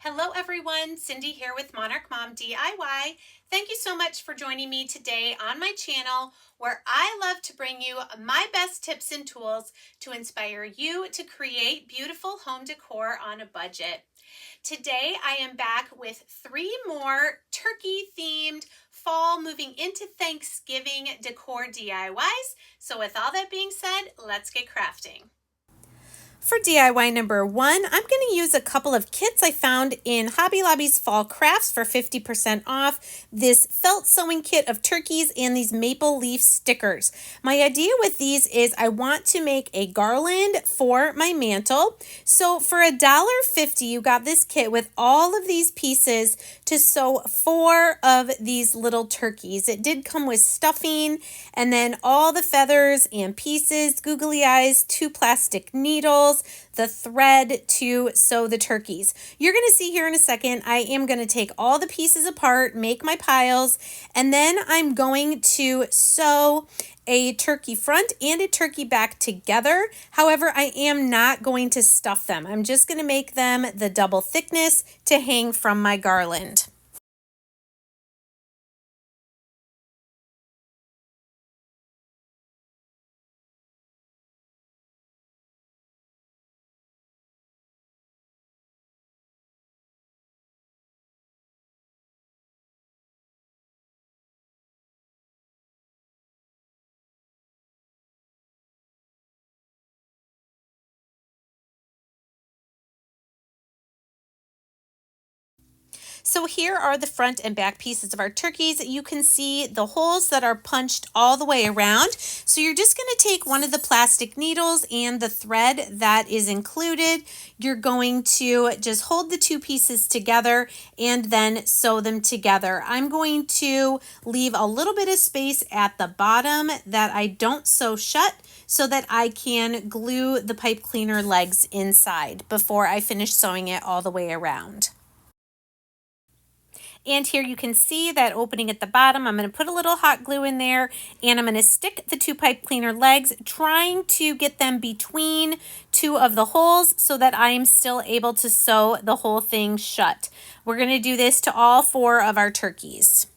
Hello everyone, Cindy here with Monarch Mom DIY. Thank you so much for joining me today on my channel where I love to bring you my best tips and tools to inspire you to create beautiful home decor on a budget. Today I am back with 3 more turkey themed fall moving into Thanksgiving decor DIYs. So with all that being said, let's get crafting. For DIY number 1, I'm going to use a couple of kits I found in Hobby Lobby's Fall Crafts for 50% off. This felt sewing kit of turkeys and these maple leaf stickers. My idea with these is I want to make a garland for my mantle. So for $1.50, you got this kit with all of these pieces to sew 4 of these little turkeys. It did come with stuffing and then all the feathers and pieces, googly eyes, 2 plastic needles, the thread to sew the turkeys. You're going to see here in a second, I am going to take all the pieces apart, make my piles, and then I'm going to sew a turkey front and a turkey back together. However, I am not going to stuff them. I'm just going to make them the double thickness to hang from my garland. So here are the front and back pieces of our turkeys. You can see the holes that are punched all the way around. So you're just going to take one of the plastic needles and the thread that is included. You're going to just hold the 2 pieces together and then sew them together. I'm going to leave a little bit of space at the bottom that I don't sew shut so that I can glue the pipe cleaner legs inside before I finish sewing it all the way around. And here you can see that opening at the bottom. I'm going to put a little hot glue in there and I'm going to stick the 2 pipe cleaner legs, trying to get them between 2 of the holes so that I'm still able to sew the whole thing shut. We're going to do this to all 4 of our turkeys.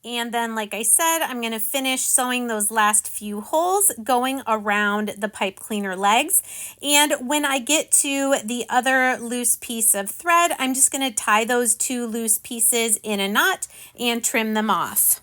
And then, like I said, I'm going to finish sewing those last few holes going around the pipe cleaner legs. And when I get to the other loose piece of thread, I'm just going to tie those 2 loose pieces in a knot and trim them off.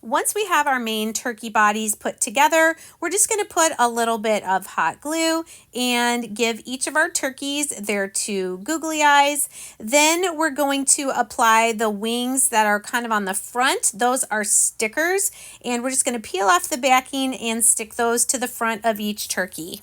Once we have our main turkey bodies put together, we're just going to put a little bit of hot glue and give each of our turkeys their 2 googly eyes. Then we're going to apply the wings that are kind of on the front. Those are stickers, and we're just going to peel off the backing and stick those to the front of each turkey.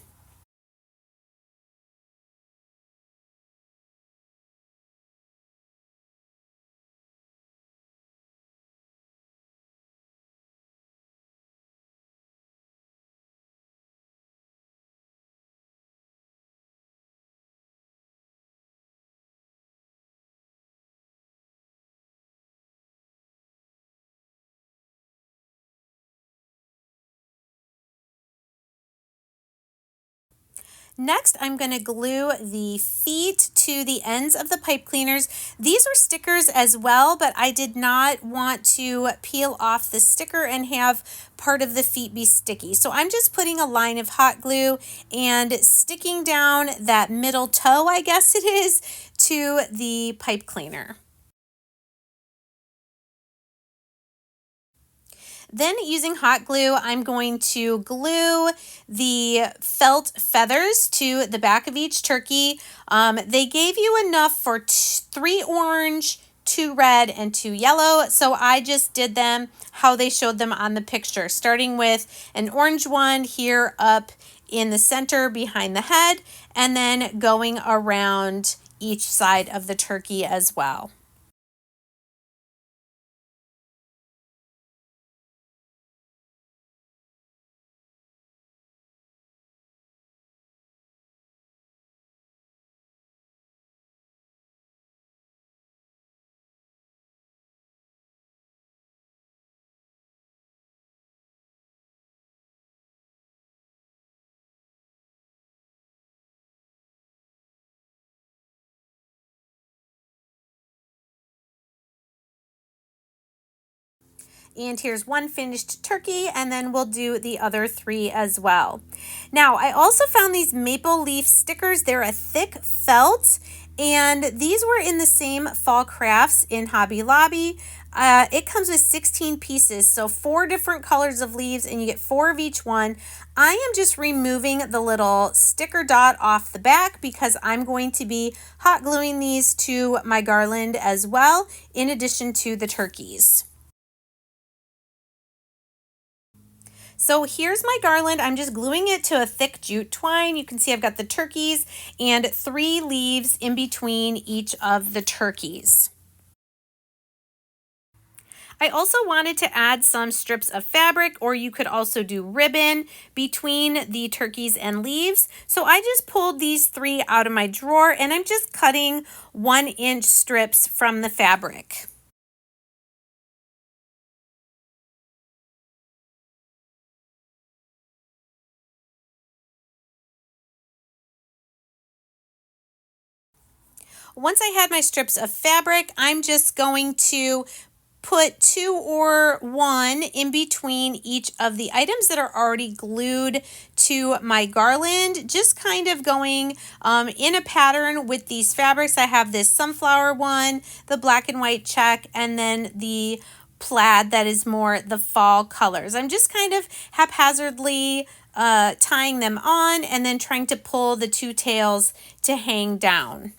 Next, I'm going to glue the feet to the ends of the pipe cleaners. These were stickers as well, but I did not want to peel off the sticker and have part of the feet be sticky. So I'm just putting a line of hot glue and sticking down that middle toe, I guess it is, to the pipe cleaner. Then using hot glue, I'm going to glue the felt feathers to the back of each turkey. They gave you enough for 3 orange, 2 red, and 2 yellow. So I just did them how they showed them on the picture, starting with an orange one here up in the center behind the head, and then going around each side of the turkey as well. And here's one finished turkey, and then we'll do the other 3 as well. Now, I also found these maple leaf stickers. They're a thick felt, and these were in the same fall crafts in Hobby Lobby. It comes with 16 pieces, so 4 different colors of leaves, and you get 4 of each one. I am just removing the little sticker dot off the back because I'm going to be hot gluing these to my garland as well, in addition to the turkeys. So here's my garland. I'm just gluing it to a thick jute twine. You can see I've got the turkeys and 3 leaves in between each of the turkeys. I also wanted to add some strips of fabric, or you could also do ribbon between the turkeys and leaves. So I just pulled these 3 out of my drawer, and I'm just cutting 1-inch strips from the fabric. Once I had my strips of fabric, I'm just going to put 2 or 1 in between each of the items that are already glued to my garland, just kind of going in a pattern with these fabrics. I have this sunflower one, the black and white check, and then the plaid that is more the fall colors. I'm just kind of haphazardly tying them on and then trying to pull the 2 tails to hang down.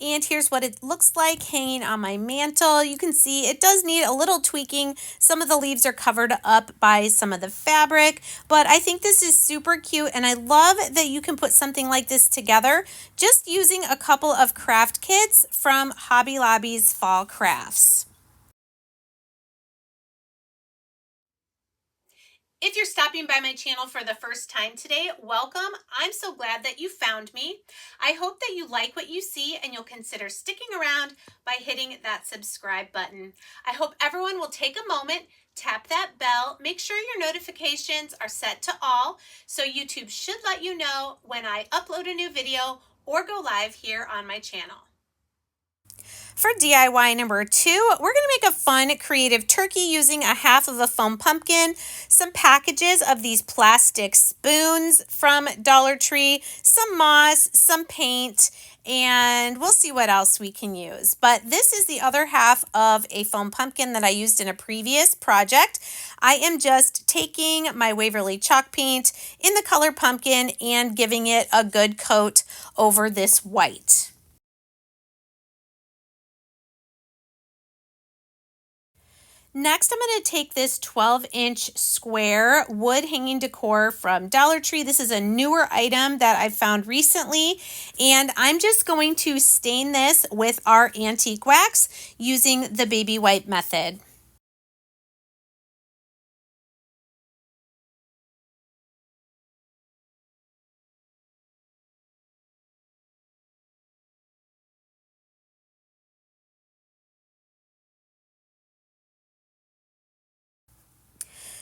And here's what it looks like hanging on my mantle. You can see it does need a little tweaking. Some of the leaves are covered up by some of the fabric, but I think this is super cute, and I love that you can put something like this together just using a couple of craft kits from Hobby Lobby's Fall Crafts. If you're stopping by my channel for the first time today, welcome. I'm so glad that you found me. I hope that you like what you see and you'll consider sticking around by hitting that subscribe button. I hope everyone will take a moment, tap that bell, make sure your notifications are set to all so YouTube should let you know when I upload a new video or go live here on my channel. For DIY number 2, we're going to make a fun, creative turkey using a half of a foam pumpkin, some packages of these plastic spoons from Dollar Tree, some moss, some paint, and we'll see what else we can use. But this is the other half of a foam pumpkin that I used in a previous project. I am just taking my Waverly chalk paint in the color pumpkin and giving it a good coat over this white. Next, I'm going to take this 12-inch square wood hanging decor from Dollar Tree. This is a newer item that I've found recently, and I'm just going to stain this with our antique wax using the baby wipe method.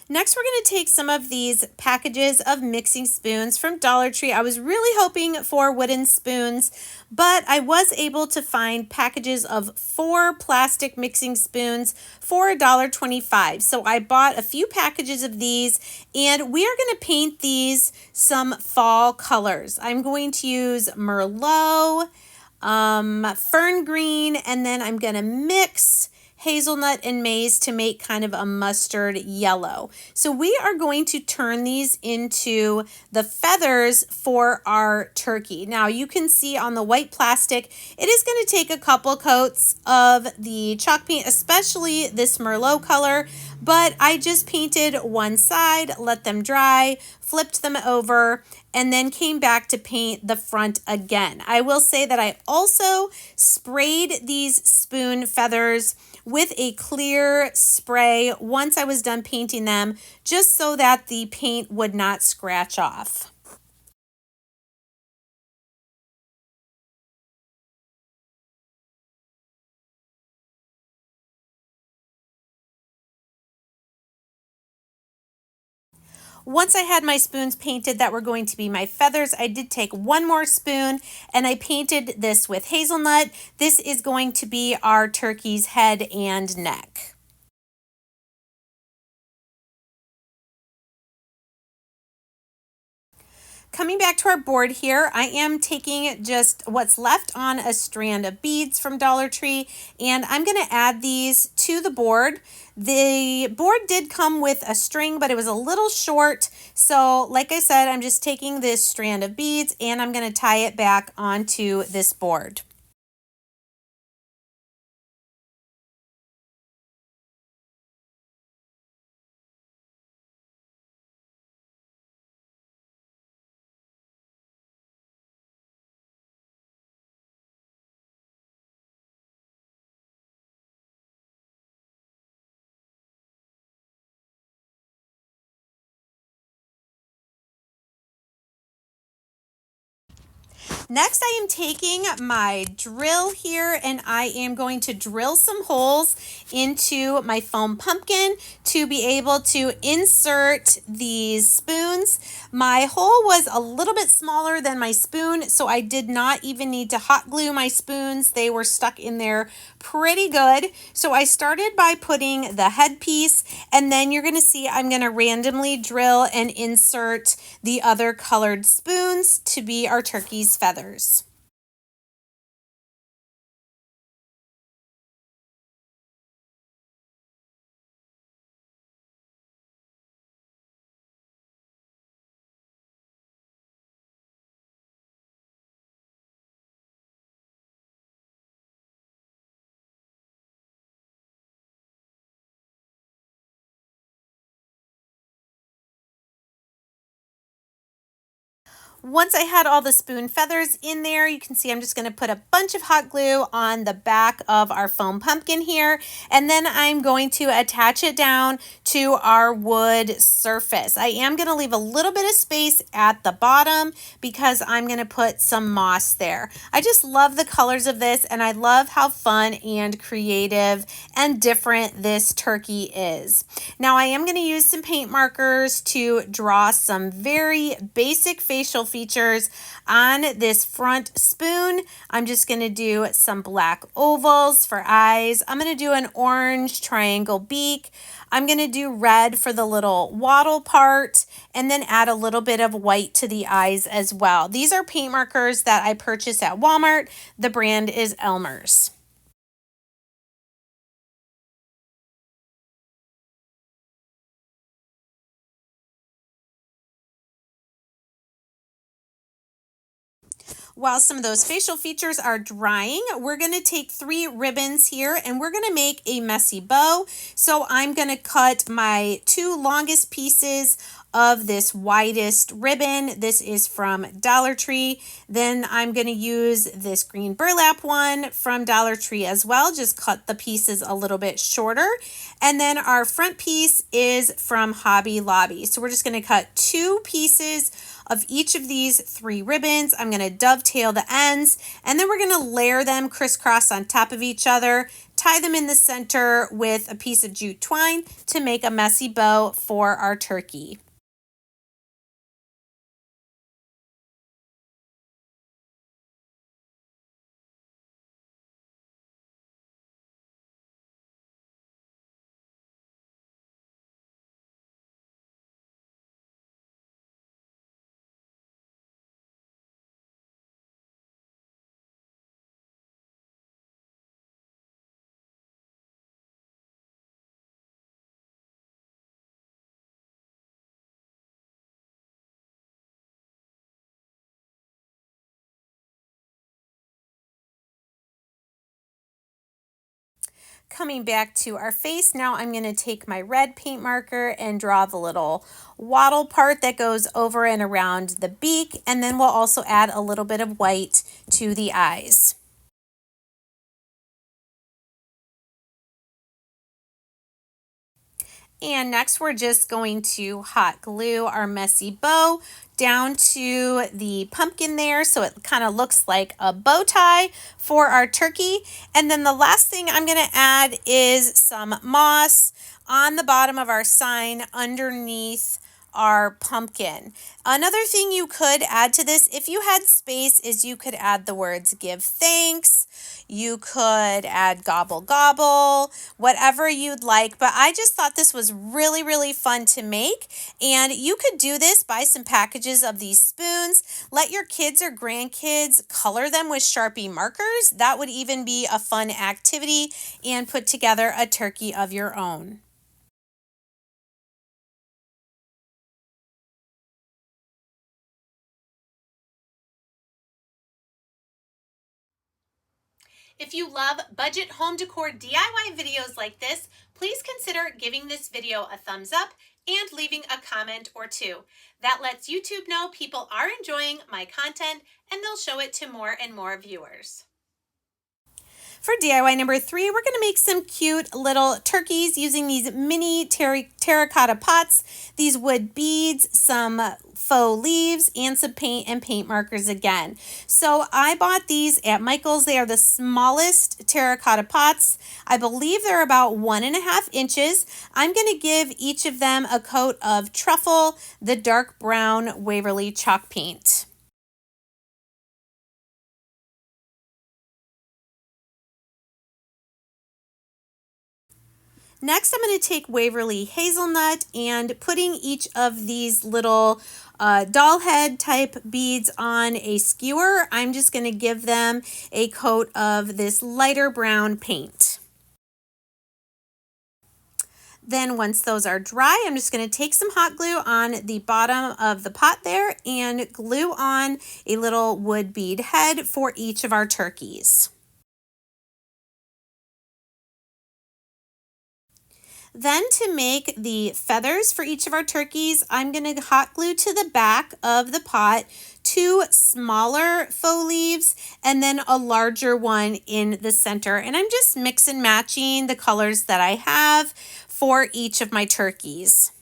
Next, we're going to take some of these packages of mixing spoons from Dollar Tree. I was really hoping for wooden spoons, but I was able to find packages of 4 plastic mixing spoons for $1.25. So I bought a few packages of these, and we are going to paint these some fall colors. I'm going to use Merlot, fern green, and then I'm going to mix hazelnut and maize to make kind of a mustard yellow. So we are going to turn these into the feathers for our turkey. Now you can see on the white plastic, it is going to take a couple coats of the chalk paint, especially this Merlot color, but I just painted one side, let them dry, flipped them over, and then came back to paint the front again. I will say that I also sprayed these spoon feathers with a clear spray once I was done painting them, just so that the paint would not scratch off. Once I had my spoons painted that were going to be my feathers, I did take one more spoon and I painted this with hazelnut. This is going to be our turkey's head and neck. Coming back to our board here, I am taking just what's left on a strand of beads from Dollar Tree, and I'm going to add these to the board. The board did come with a string, but it was a little short. So like I said, I'm just taking this strand of beads and I'm going to tie it back onto this board. Next, I am taking my drill here and I am going to drill some holes into my foam pumpkin to be able to insert these spoons. My hole was a little bit smaller than my spoon, so I did not even need to hot glue my spoons. They were stuck in there pretty good. So I started by putting the headpiece, and then you're going to see I'm going to randomly drill and insert the other colored spoons to be our turkey's feathers. Once I had all the spoon feathers in there, you can see I'm just going to put a bunch of hot glue on the back of our foam pumpkin here, and then I'm going to attach it down to our wood surface. I am going to leave a little bit of space at the bottom because I'm going to put some moss there. I just love the colors of this, and I love how fun and creative and different this turkey is. Now I am going to use some paint markers to draw some very basic facial features on this front spoon. I'm just going to do some black ovals for eyes. I'm going to do an orange triangle beak. I'm going to do red for the little wattle part and then add a little bit of white to the eyes as well. These are paint markers that I purchased at Walmart. The brand is Elmer's. While some of those facial features are drying, we're going to take 3 ribbons here and we're going to make a messy bow. So I'm going to cut my 2 longest pieces of this widest ribbon. This is from Dollar Tree. Then I'm going to use this green burlap one from Dollar Tree as well. Just cut the pieces a little bit shorter. And then our front piece is from Hobby Lobby. So we're just going to cut 2 pieces of each of these 3 ribbons. I'm going to dovetail the ends, and then we're going to layer them crisscross on top of each other, tie them in the center with a piece of jute twine to make a messy bow for our turkey. Coming back to our face, now I'm going to take my red paint marker and draw the little wattle part that goes over and around the beak, and then we'll also add a little bit of white to the eyes. And next we're just going to hot glue our messy bow down to the pumpkin there so it kind of looks like a bow tie for our turkey. And then the last thing I'm going to add is some moss on the bottom of our sign underneath our pumpkin. Another thing you could add to this, if you had space, is you could add the words give thanks. You could add gobble gobble, whatever you'd like. But I just thought this was really, really fun to make. And you could do this, buy some packages of these spoons, let your kids or grandkids color them with Sharpie markers. That would even be a fun activity, and put together a turkey of your own. If you love budget home decor DIY videos like this, please consider giving this video a thumbs up and leaving a comment or two. That lets YouTube know people are enjoying my content, and they'll show it to more and more viewers. For DIY number 3, we're going to make some cute little turkeys using these mini terracotta pots, these wood beads, some faux leaves, and some paint and paint markers again. So I bought these at Michael's. They are the smallest terracotta pots. I believe they're about 1.5 inches. I'm going to give each of them a coat of truffle, the dark brown Waverly chalk paint. Next, I'm going to take Waverly Hazelnut and putting each of these little doll head type beads on a skewer. I'm just going to give them a coat of this lighter brown paint. Then once those are dry, I'm just going to take some hot glue on the bottom of the pot there and glue on a little wood bead head for each of our turkeys. Then to make the feathers for each of our turkeys, I'm going to hot glue to the back of the pot 2 smaller faux leaves and then a larger one in the center. And I'm just mix and matching the colors that I have for each of my turkeys.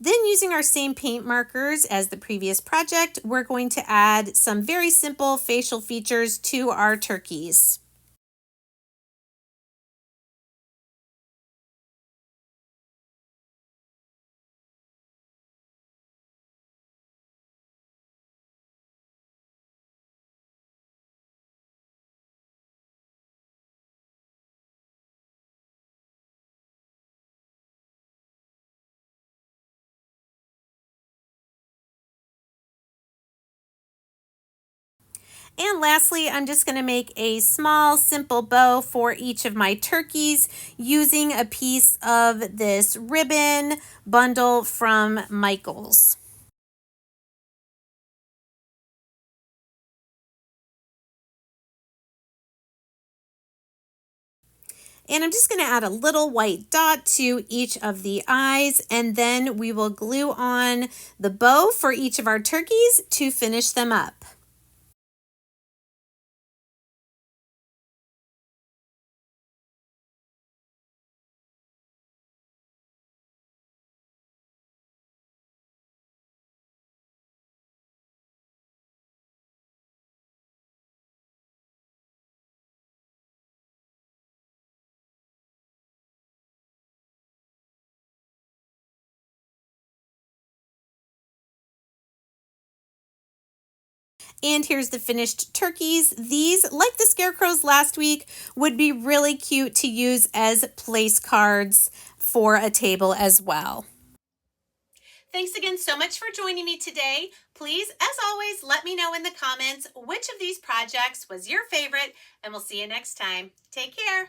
Then using our same paint markers as the previous project, we're going to add some very simple facial features to our turkeys. And lastly, I'm just going to make a small, simple bow for each of my turkeys using a piece of this ribbon bundle from Michael's. And I'm just going to add a little white dot to each of the eyes, and then we will glue on the bow for each of our turkeys to finish them up. And here's the finished turkeys. These, like the scarecrows last week, would be really cute to use as place cards for a table as well. Thanks again so much for joining me today. Please, as always, let me know in the comments which of these projects was your favorite, and we'll see you next time. Take care.